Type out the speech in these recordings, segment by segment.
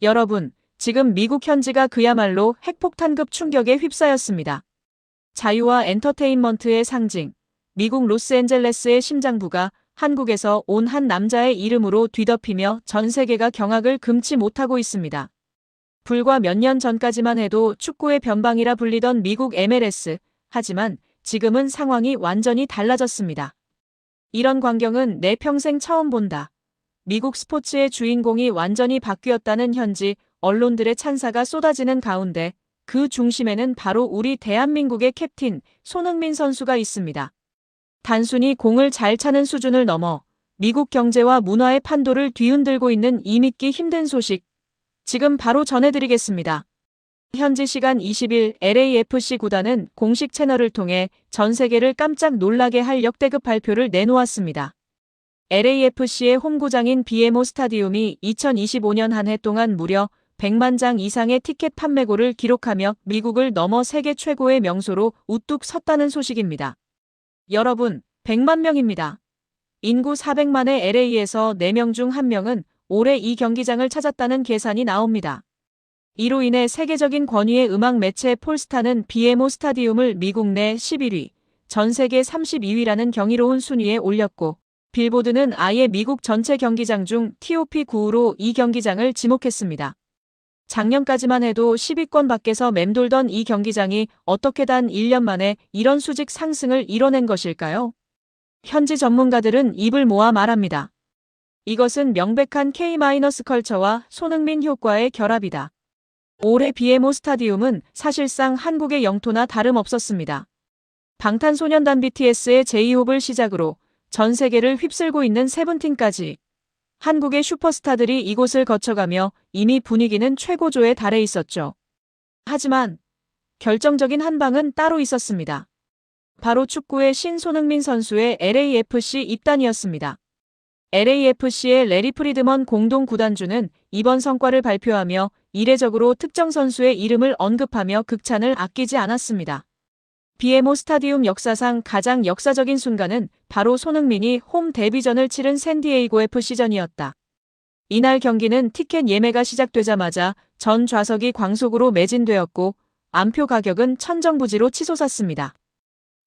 여러분, 지금 미국 현지가 그야말로 핵폭탄급 충격에 휩싸였습니다. 자유와 엔터테인먼트의 상징, 미국 로스앤젤레스의 심장부가 한국에서 온 한 남자의 이름으로 뒤덮이며 전 세계가 경악을 금치 못하고 있습니다. 불과 몇 년 전까지만 해도 축구의 변방이라 불리던 미국 MLS, 하지만 지금은 상황이 완전히 달라졌습니다. 이런 광경은 내 평생 처음 본다. 미국 스포츠의 주인공이 완전히 바뀌었다는 현지 언론들의 찬사가 쏟아지는 가운데 그 중심에는 바로 우리 대한민국의 캡틴 손흥민 선수가 있습니다. 단순히 공을 잘 차는 수준을 넘어 미국 경제와 문화의 판도를 뒤흔들고 있는 이 믿기 힘든 소식, 지금 바로 전해드리겠습니다. 현지 시간 20일 LAFC 구단은 공식 채널을 통해 전 세계를 깜짝 놀라게 할 역대급 발표를 내놓았습니다. LAFC의 홈구장인 BMO 스타디움이 2025년 한 해 동안 무려 100만 장 이상의 티켓 판매고를 기록하며 미국을 넘어 세계 최고의 명소로 우뚝 섰다는 소식입니다. 여러분, 100만 명입니다. 인구 400만의 LA에서 4명 중 1명은 올해 이 경기장을 찾았다는 계산이 나옵니다. 이로 인해 세계적인 권위의 음악 매체 폴스타는 BMO 스타디움을 미국 내 11위, 전 세계 32위라는 경이로운 순위에 올렸고, 빌보드는 아예 미국 전체 경기장 중 TOP9로 이 경기장을 지목했습니다. 작년까지만 해도 10위권 밖에서 맴돌던 이 경기장이 어떻게 단 1년 만에 이런 수직 상승을 이뤄낸 것일까요? 현지 전문가들은 입을 모아 말합니다. 이것은 명백한 K-컬처와 손흥민 효과의 결합이다. 올해 BMO 스타디움은 사실상 한국의 영토나 다름없었습니다. 방탄소년단 BTS의 제이홉을 시작으로 전 세계를 휩쓸고 있는 세븐틴까지 한국의 슈퍼스타들이 이곳을 거쳐가며 이미 분위기는 최고조에 달해 있었죠. 하지만 결정적인 한 방은 따로 있었습니다. 바로 축구의 신 손흥민 선수의 LAFC 입단이었습니다. LAFC의 레리 프리드먼 공동 구단주는 이번 성과를 발표하며 이례적으로 특정 선수의 이름을 언급하며 극찬을 아끼지 않았습니다. BMO 스타디움 역사상 가장 역사적인 순간은 바로 손흥민이 홈 데뷔전을 치른 샌디에이고 FC전이었다. 이날 경기는 티켓 예매가 시작되자마자 전 좌석이 광속으로 매진되었고 안표 가격은 천정부지로 치솟았습니다.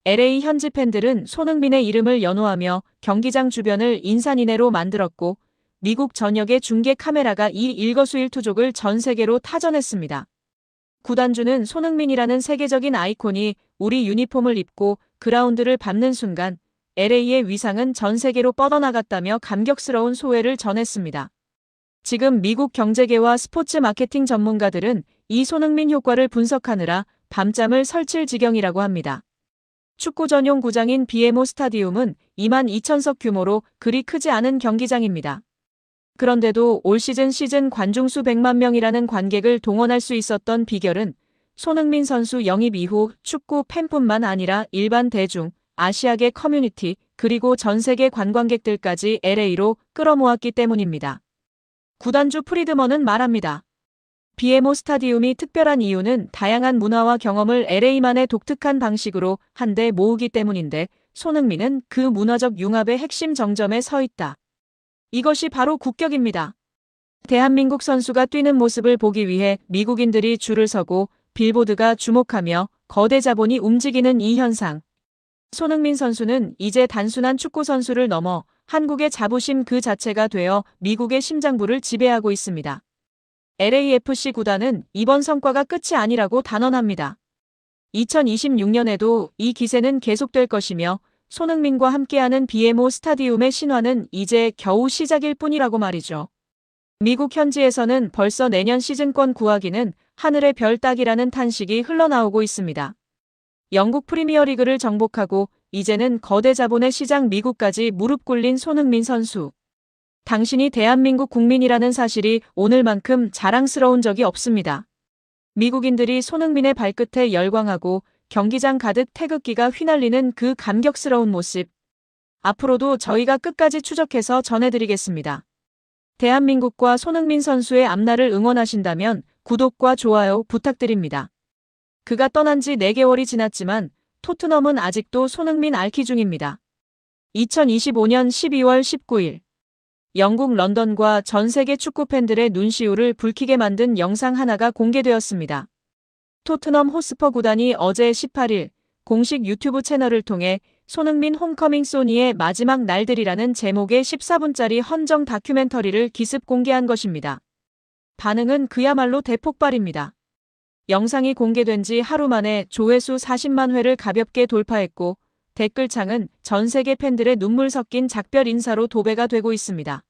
LA 현지 팬들은 손흥민의 이름을 연호하며 경기장 주변을 인산인해로 만들었고 미국 전역의 중계 카메라가 이 일거수일투족을 전 세계로 타전했습니다. 구단주는 손흥민이라는 세계적인 아이콘이 우리 유니폼을 입고 그라운드를 밟는 순간 LA의 위상은 전 세계로 뻗어나갔다며 감격스러운 소회를 전했습니다. 지금 미국 경제계와 스포츠 마케팅 전문가들은 이 손흥민 효과를 분석하느라 밤잠을 설칠 지경이라고 합니다. 축구 전용 구장인 BMO 스타디움은 2만 2천석 규모로 그리 크지 않은 경기장입니다. 그런데도 올 시즌 관중수 100만 명이라는 관객을 동원할 수 있었던 비결은 손흥민 선수 영입 이후 축구 팬뿐만 아니라 일반 대중, 아시아계 커뮤니티, 그리고 전 세계 관광객들까지 LA로 끌어모았기 때문입니다. 구단주 프리드먼은 말합니다. BMO 스타디움이 특별한 이유는 다양한 문화와 경험을 LA만의 독특한 방식으로 한데 모으기 때문인데 손흥민은 그 문화적 융합의 핵심 정점에 서 있다. 이것이 바로 국격입니다. 대한민국 선수가 뛰는 모습을 보기 위해 미국인들이 줄을 서고 빌보드가 주목하며 거대 자본이 움직이는 이 현상. 손흥민 선수는 이제 단순한 축구 선수를 넘어 한국의 자부심 그 자체가 되어 미국의 심장부를 지배하고 있습니다. LAFC 구단은 이번 성과가 끝이 아니라고 단언합니다. 2026년에도 이 기세는 계속될 것이며 손흥민과 함께하는 BMO 스타디움의 신화는 이제 겨우 시작일 뿐이라고 말이죠. 미국 현지에서는 벌써 내년 시즌권 구하기는 하늘의 별 따기라는 탄식이 흘러나오고 있습니다. 영국 프리미어리그를 정복하고 이제는 거대 자본의 시장 미국까지 무릎 꿇린 손흥민 선수. 당신이 대한민국 국민이라는 사실이 오늘만큼 자랑스러운 적이 없습니다. 미국인들이 손흥민의 발끝에 열광하고 경기장 가득 태극기가 휘날리는 그 감격스러운 모습. 앞으로도 저희가 끝까지 추적해서 전해드리겠습니다. 대한민국과 손흥민 선수의 앞날을 응원하신다면 구독과 좋아요 부탁드립니다. 그가 떠난 지 4개월이 지났지만 토트넘은 아직도 손흥민 앓기 중입니다. 2025년 12월 19일 영국 런던과 전 세계 축구 팬들의 눈시울을 붉히게 만든 영상 하나가 공개되었습니다. 토트넘 호스퍼 구단이 어제 18일 공식 유튜브 채널을 통해 손흥민 홈커밍 소니의 마지막 날들이라는 제목의 14분짜리 헌정 다큐멘터리를 기습 공개한 것입니다. 반응은 그야말로 대폭발입니다. 영상이 공개된 지 하루 만에 조회수 40만 회를 가볍게 돌파했고 댓글창은 전 세계 팬들의 눈물 섞인 작별 인사로 도배가 되고 있습니다.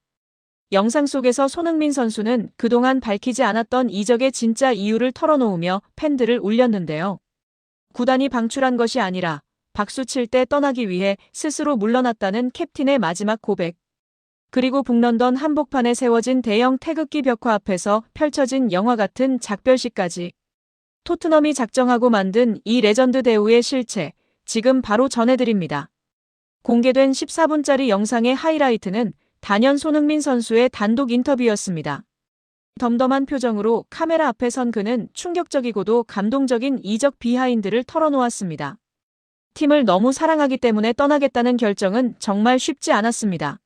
영상 속에서 손흥민 선수는 그동안 밝히지 않았던 이적의 진짜 이유를 털어놓으며 팬들을 울렸는데요. 구단이 방출한 것이 아니라 박수 칠 때 떠나기 위해 스스로 물러났다는 캡틴의 마지막 고백. 그리고 북런던 한복판에 세워진 대형 태극기 벽화 앞에서 펼쳐진 영화 같은 작별식까지. 토트넘이 작정하고 만든 이 레전드 대우의 실체, 지금 바로 전해드립니다. 공개된 14분짜리 영상의 하이라이트는 단연 손흥민 선수의 단독 인터뷰였습니다. 덤덤한 표정으로 카메라 앞에 선 그는 충격적이고도 감동적인 이적 비하인드를 털어놓았습니다. 팀을 너무 사랑하기 때문에 떠나겠다는 결정은 정말 쉽지 않았습니다.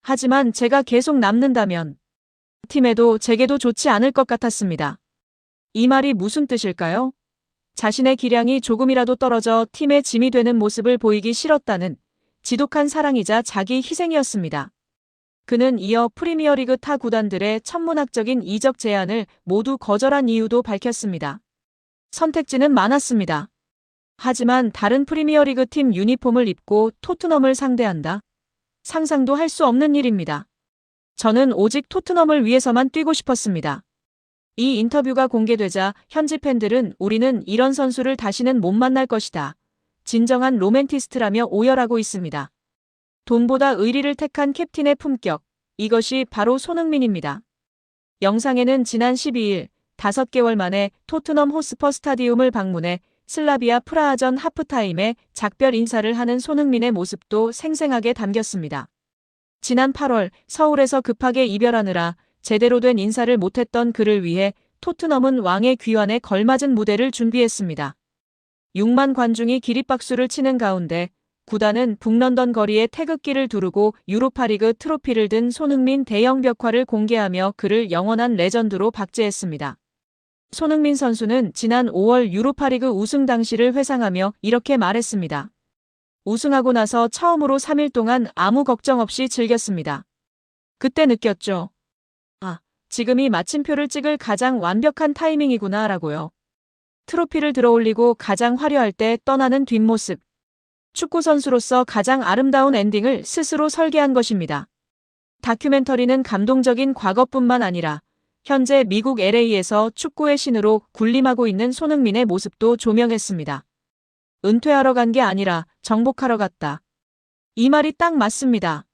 하지만 제가 계속 남는다면 팀에도 제게도 좋지 않을 것 같았습니다. 이 말이 무슨 뜻일까요? 자신의 기량이 조금이라도 떨어져 팀의 짐이 되는 모습을 보이기 싫었다는 지독한 사랑이자 자기 희생이었습니다. 그는 이어 프리미어리그 타 구단들의 천문학적인 이적 제안을 모두 거절한 이유도 밝혔습니다. 선택지는 많았습니다. 하지만 다른 프리미어리그 팀 유니폼을 입고 토트넘을 상대한다? 상상도 할 수 없는 일입니다. 저는 오직 토트넘을 위해서만 뛰고 싶었습니다. 이 인터뷰가 공개되자 현지 팬들은 우리는 이런 선수를 다시는 못 만날 것이다. 진정한 로맨티스트라며 오열하고 있습니다. 돈보다 의리를 택한 캡틴의 품격, 이것이 바로 손흥민입니다. 영상에는 지난 12일 5개월 만에 토트넘 호스퍼 스타디움을 방문해 슬라비아 프라하전 하프타임에 작별 인사를 하는 손흥민의 모습도 생생하게 담겼습니다. 지난 8월 서울에서 급하게 이별하느라 제대로 된 인사를 못했던 그를 위해 토트넘은 왕의 귀환에 걸맞은 무대를 준비했습니다. 6만 관중이 기립박수를 치는 가운데 구단은 북런던 거리에 태극기를 두르고 유로파리그 트로피를 든 손흥민 대형 벽화를 공개하며 그를 영원한 레전드로 박제했습니다. 손흥민 선수는 지난 5월 유로파리그 우승 당시를 회상하며 이렇게 말했습니다. 우승하고 나서 처음으로 3일 동안 아무 걱정 없이 즐겼습니다. 그때 느꼈죠. 지금이 마침표를 찍을 가장 완벽한 타이밍이구나 라고요. 트로피를 들어올리고 가장 화려할 때 떠나는 뒷모습. 축구 선수로서 가장 아름다운 엔딩을 스스로 설계한 것입니다. 다큐멘터리는 감동적인 과거뿐만 아니라 현재 미국 LA에서 축구의 신으로 군림하고 있는 손흥민의 모습도 조명했습니다. 은퇴하러 간 게 아니라 정복하러 갔다. 이 말이 딱 맞습니다.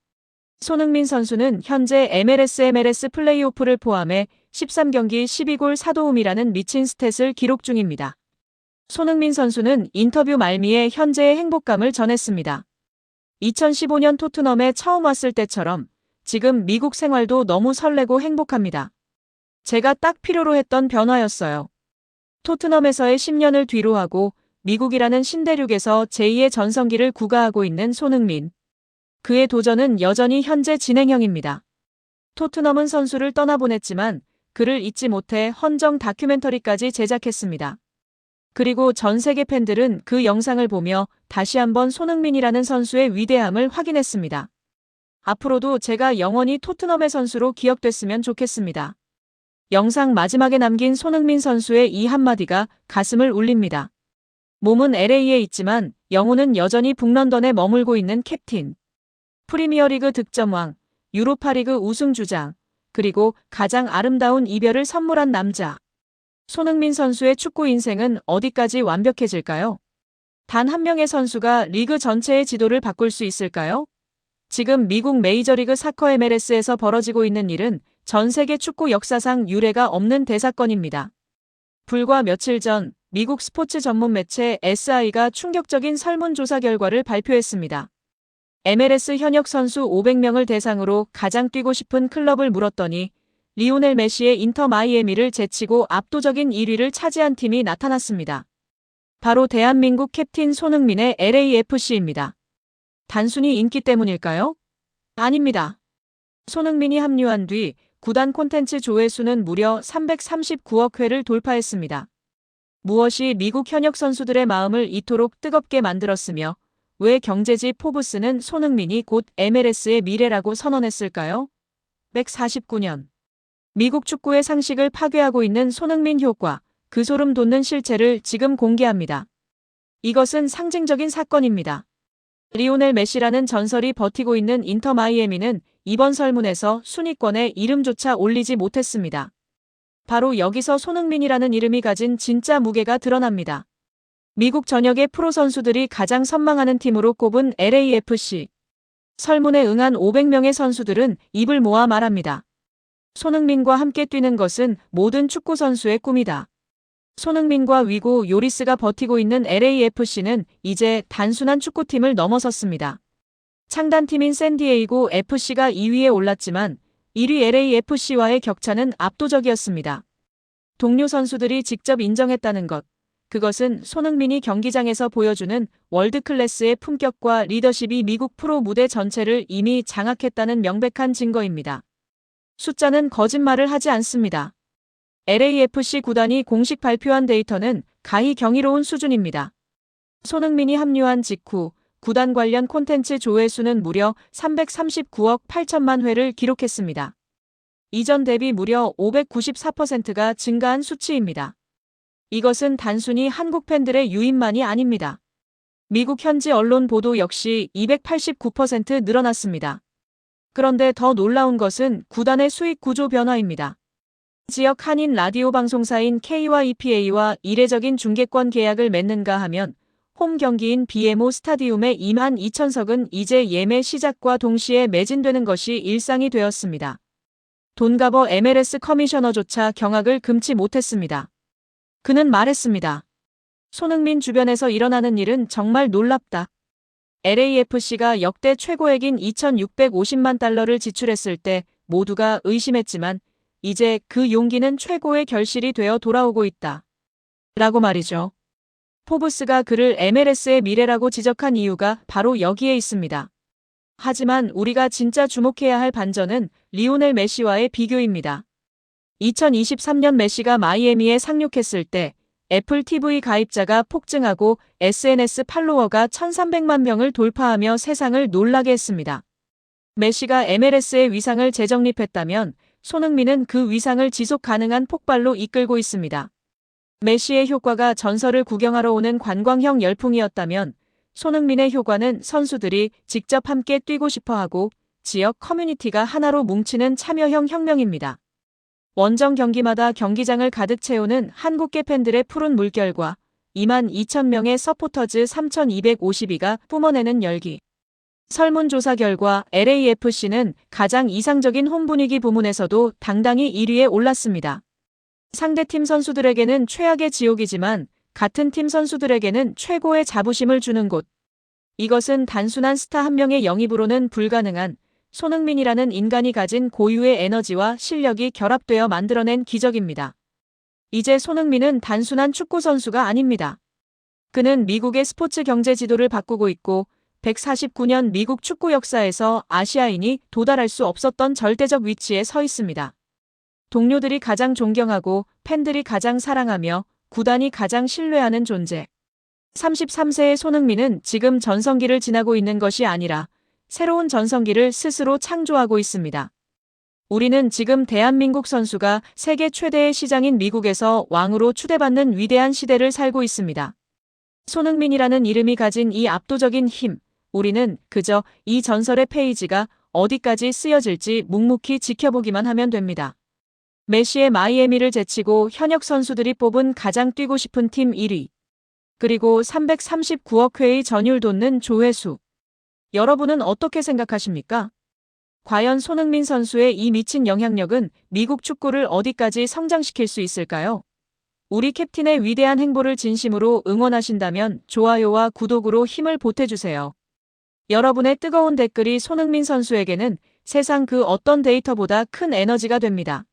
손흥민 선수는 현재 MLS 플레이오프를 포함해 13경기 12골 4도움이라는 미친 스탯을 기록 중입니다. 손흥민 선수는 인터뷰 말미에 현재의 행복감을 전했습니다. 2015년 토트넘에 처음 왔을 때처럼 지금 미국 생활도 너무 설레고 행복합니다. 제가 딱 필요로 했던 변화였어요. 토트넘에서의 10년을 뒤로하고 미국이라는 신대륙에서 제2의 전성기를 구가하고 있는 손흥민. 그의 도전은 여전히 현재 진행형입니다. 토트넘은 선수를 떠나보냈지만 그를 잊지 못해 헌정 다큐멘터리까지 제작했습니다. 그리고 전 세계 팬들은 그 영상을 보며 다시 한번 손흥민이라는 선수의 위대함을 확인했습니다. 앞으로도 제가 영원히 토트넘의 선수로 기억됐으면 좋겠습니다. 영상 마지막에 남긴 손흥민 선수의 이 한마디가 가슴을 울립니다. 몸은 LA에 있지만 영혼은 여전히 북런던에 머물고 있는 캡틴. 프리미어리그 득점왕, 유로파리그 우승주장, 그리고 가장 아름다운 이별을 선물한 남자. 손흥민 선수의 축구 인생은 어디까지 완벽해질까요? 단 한 명의 선수가 리그 전체의 지도를 바꿀 수 있을까요? 지금 미국 메이저리그 사커 MLS에서 벌어지고 있는 일은 전 세계 축구 역사상 유례가 없는 대사건입니다. 불과 며칠 전 미국 스포츠 전문 매체 SI가 충격적인 설문조사 결과를 발표했습니다. MLS 현역 선수 500명을 대상으로 가장 뛰고 싶은 클럽을 물었더니 리오넬 메시의 인터 마이애미를 제치고 압도적인 1위를 차지한 팀이 나타났습니다. 바로 대한민국 캡틴 손흥민의 LAFC입니다. 단순히 인기 때문일까요? 아닙니다. 손흥민이 합류한 뒤 구단 콘텐츠 조회수는 무려 339억 회를 돌파했습니다. 무엇이 미국 현역 선수들의 마음을 이토록 뜨겁게 만들었으며 왜 경제지 포브스는 손흥민이 곧 MLS의 미래라고 선언했을까요? 149년. 미국 축구의 상식을 파괴하고 있는 손흥민 효과, 그 소름 돋는 실체를 지금 공개합니다. 이것은 상징적인 사건입니다. 리오넬 메시라는 전설이 버티고 있는 인터 마이애미는 이번 설문에서 순위권에 이름조차 올리지 못했습니다. 바로 여기서 손흥민이라는 이름이 가진 진짜 무게가 드러납니다. 미국 전역의 프로 선수들이 가장 선망하는 팀으로 꼽은 LAFC. 설문에 응한 500명의 선수들은 입을 모아 말합니다. 손흥민과 함께 뛰는 것은 모든 축구 선수의 꿈이다. 손흥민과 위고 요리스가 버티고 있는 LAFC는 이제 단순한 축구팀을 넘어섰습니다. 창단팀인 샌디에이고 FC가 2위에 올랐지만 1위 LAFC와의 격차는 압도적이었습니다. 동료 선수들이 직접 인정했다는 것. 그것은 손흥민이 경기장에서 보여주는 월드클래스의 품격과 리더십이 미국 프로 무대 전체를 이미 장악했다는 명백한 증거입니다. 숫자는 거짓말을 하지 않습니다. LAFC 구단이 공식 발표한 데이터는 가히 경이로운 수준입니다. 손흥민이 합류한 직후 구단 관련 콘텐츠 조회수는 무려 339억 8천만 회를 기록했습니다. 이전 대비 무려 594%가 증가한 수치입니다. 이것은 단순히 한국 팬들의 유입만이 아닙니다. 미국 현지 언론 보도 역시 289% 늘어났습니다. 그런데 더 놀라운 것은 구단의 수익 구조 변화입니다. 지역 한인 라디오 방송사인 K와 EPA와 이례적인 중계권 계약을 맺는가 하면 홈 경기인 BMO 스타디움의 2만 2천석은 이제 예매 시작과 동시에 매진되는 것이 일상이 되었습니다. 돈가버 MLS 커미셔너조차 경악을 금치 못했습니다. 그는 말했습니다. 손흥민 주변에서 일어나는 일은 정말 놀랍다. LAFC가 역대 최고액인 2,650만 달러를 지출했을 때 모두가 의심했지만 이제 그 용기는 최고의 결실이 되어 돌아오고 있다. 라고 말이죠. 포브스가 그를 MLS의 미래라고 지적한 이유가 바로 여기에 있습니다. 하지만 우리가 진짜 주목해야 할 반전은 리오넬 메시와의 비교입니다. 2023년 메시가 마이애미에 상륙했을 때 애플 TV 가입자가 폭증하고 SNS 팔로워가 1,300만 명을 돌파하며 세상을 놀라게 했습니다. 메시가 MLS의 위상을 재정립했다면 손흥민은 그 위상을 지속 가능한 폭발로 이끌고 있습니다. 메시의 효과가 전설을 구경하러 오는 관광형 열풍이었다면 손흥민의 효과는 선수들이 직접 함께 뛰고 싶어하고 지역 커뮤니티가 하나로 뭉치는 참여형 혁명입니다. 원정 경기마다 경기장을 가득 채우는 한국계 팬들의 푸른 물결과 2만 2천 명의 서포터즈 3,252가 뿜어내는 열기. 설문조사 결과 LAFC는 가장 이상적인 홈 분위기 부문에서도 당당히 1위에 올랐습니다. 상대팀 선수들에게는 최악의 지옥이지만 같은 팀 선수들에게는 최고의 자부심을 주는 곳. 이것은 단순한 스타 한 명의 영입으로는 불가능한 손흥민이라는 인간이 가진 고유의 에너지와 실력이 결합되어 만들어낸 기적입니다. 이제 손흥민은 단순한 축구 선수가 아닙니다. 그는 미국의 스포츠 경제 지도를 바꾸고 있고 149년 미국 축구 역사에서 아시아인이 도달할 수 없었던 절대적 위치에 서 있습니다. 동료들이 가장 존경하고 팬들이 가장 사랑하며 구단이 가장 신뢰하는 존재. 33세의 손흥민은 지금 전성기를 지나고 있는 것이 아니라 새로운 전성기를 스스로 창조하고 있습니다. 우리는 지금 대한민국 선수가 세계 최대의 시장인 미국에서 왕으로 추대받는 위대한 시대를 살고 있습니다. 손흥민이라는 이름이 가진 이 압도적인 힘, 우리는 그저 이 전설의 페이지가 어디까지 쓰여질지 묵묵히 지켜보기만 하면 됩니다. 메시의 마이애미를 제치고 현역 선수들이 뽑은 가장 뛰고 싶은 팀 1위. 그리고 339억 회의 전율 돋는 조회수. 여러분은 어떻게 생각하십니까? 과연 손흥민 선수의 이 미친 영향력은 미국 축구를 어디까지 성장시킬 수 있을까요? 우리 캡틴의 위대한 행보를 진심으로 응원하신다면 좋아요와 구독으로 힘을 보태주세요. 여러분의 뜨거운 댓글이 손흥민 선수에게는 세상 그 어떤 데이터보다 큰 에너지가 됩니다.